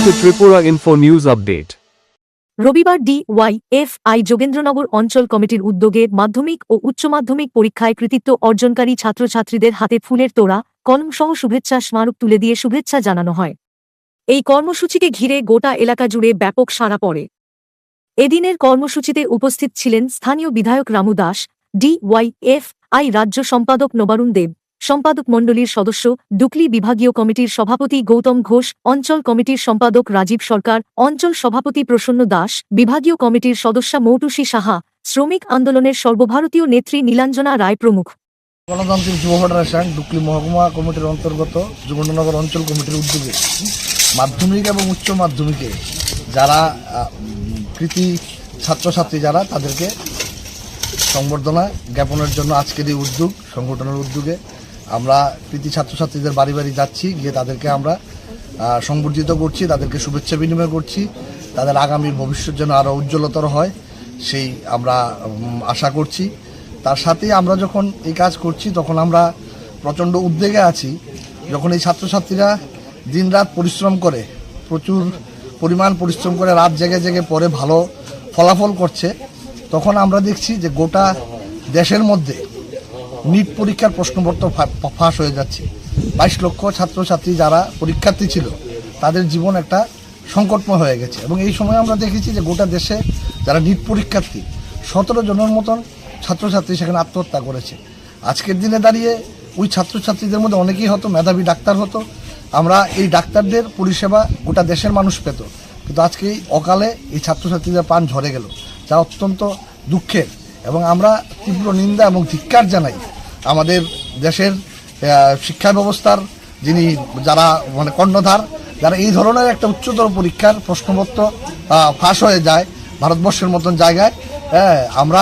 Welcome to Tripura Info News Update. রবিবার DYFI Jogendranagar অঞ্চল কমিটির উদ্যোগে মাধ্যমিক ও উচ্চ মাধ্যমিক পরীক্ষায় কৃতিত্ব অর্জনকারী ছাত্রছাত্রীদের হাতে ফুলের তোড়া কলমসহ শুভেচ্ছা স্মারক তুলে দিয়ে শুভেচ্ছা জানানো হয়। এই কর্মসূচিকে ঘিরে গোটা এলাকা জুড়ে ব্যাপক সাড়া পড়ে। এদিনের কর্মসূচিতে উপস্থিত ছিলেন স্থানীয় বিধায়ক রামু দাস, DYFI রাজ্য সম্পাদক নবারুণ দেব, সম্পাদক মণ্ডলীর সদস্য, ডুকলি বিভাগীয় কমিটির সভাপতি গৌতম ঘোষ, অঞ্চল কমিটির সম্পাদক রাজীব সরকার, অঞ্চল সভাপতি প্রসন্ন দাস, বিভাগীয় কমিটির সদস্যা মৌটুসী সাহা, শ্রমিক আন্দোলনের সর্বভারতীয় নেত্রী নীলাঞ্জনা রায় প্রমুখ। গণতান্ত্রিক যুব ফেডারেশন ডুকলি মহকুমা কমিটির অন্তর্গত যোগেন্দ্রনগর অঞ্চল কমিটির উদ্যোগে মাধ্যমিক এবং উচ্চ মাধ্যমিকে যারা কৃতি ছাত্রছাত্রী যারা তাদেরকে সংবর্ধনা জ্ঞাপনের জন্য আজকের এই উদ্যোগ সংগঠনের উদ্যোগে আমরা কৃতি ছাত্রছাত্রীদের বাড়ি বাড়ি যাচ্ছি, গিয়ে তাদেরকে আমরা সংবর্ধিত করছি, তাদেরকে শুভেচ্ছা বিনিময় করছি, তাদের আগামী ভবিষ্যৎ যেন আরও উজ্জ্বলতর হয় সেই আমরা আশা করছি। তার সাথে আমরা যখন এই কাজ করছি তখন আমরা প্রচণ্ড উদ্বেগে আছি। যখন এই ছাত্রছাত্রীরা দিনরাত পরিশ্রম করে, প্রচুর পরিমাণ পরিশ্রম করে রাত জেগে জেগে পরে ভালো ফলাফল করছে, তখন আমরা দেখছি যে গোটা দেশের মধ্যে নিট পরীক্ষার প্রশ্নপত্র ফাঁস হয়ে যাচ্ছে। 22 লক্ষ ছাত্রছাত্রী যারা পরীক্ষার্থী ছিল তাদের জীবন একটা সংকটময় হয়ে গেছে। এবং এই সময় আমরা দেখেছি যে গোটা দেশে যারা নিট পরীক্ষার্থী 17 জনের মতন ছাত্রছাত্রী সেখানে আত্মহত্যা করেছে। আজকের দিনে দাঁড়িয়ে ওই ছাত্রছাত্রীদের মধ্যে অনেকেই হতো মেধাবী ডাক্তার হতো, আমরা এই ডাক্তারদের পরিষেবা গোটা দেশের মানুষ পেত, কিন্তু আজকে এই অকালে এই ছাত্রছাত্রীদের প্রাণ ঝরে গেল, যা অত্যন্ত দুঃখের। এবং আমরা তীব্র নিন্দা এবং ধিক্কার জানাই আমাদের দেশের শিক্ষা ব্যবস্থার যিনি যারা কর্ণধার, যারা এই ধরনের একটা উচ্চতর পরীক্ষার প্রশ্নপত্র ফাঁস হয়ে যায় ভারতবর্ষের মতন জায়গায়। আমরা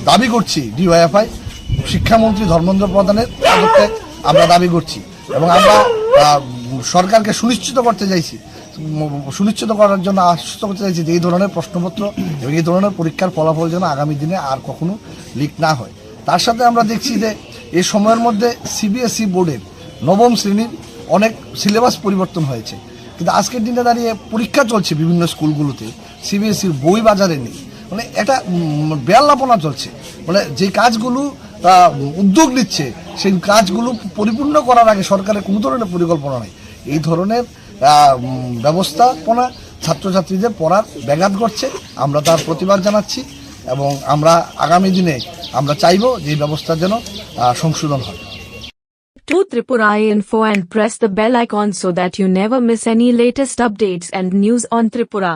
দাবি করছি DYFI শিক্ষামন্ত্রী ধর্মেন্দ্র প্রধানের পদত্যাগ আমরা দাবি করছি এবং আমরা সরকারকে সুনিশ্চিত করার জন্য আশ্বস্ত করতে চাইছি যে এই ধরনের প্রশ্নপত্র এবং এই ধরনের পরীক্ষার ফলাফল যেন আগামী দিনে আর কখনো লিক না হয়। তার সাথে আমরা দেখছি যে এই সময়ের মধ্যে CBSE বোর্ডের 9ম শ্রেণীর অনেক সিলেবাস পরিবর্তন হয়েছে, কিন্তু আজকের দিনে দাঁড়িয়ে পরীক্ষা চলছে বিভিন্ন স্কুলগুলোতে, CBSEর বই বাজারে নেই। একটা বেয়াল্লাপনা চলছে। যে কাজগুলো উদ্যোগ নিচ্ছে সেই কাজগুলো পরিপূর্ণ করার আগে সরকারের কোনো ধরনের পরিকল্পনা নেই। এই ধরনের ব্যবস্থাপনা ছাত্রছাত্রীদের পড়ার ব্যাঘাত ঘটছে, আমরা তার প্রতিবাদ জানাচ্ছি এবং আমরা আগামী দিনে আমরা চাইব যে এই ব্যবস্থা যেন সংশোধন হয়। To Tripura Info and press the bell icon so that you never miss any latest updates and news on Tripura.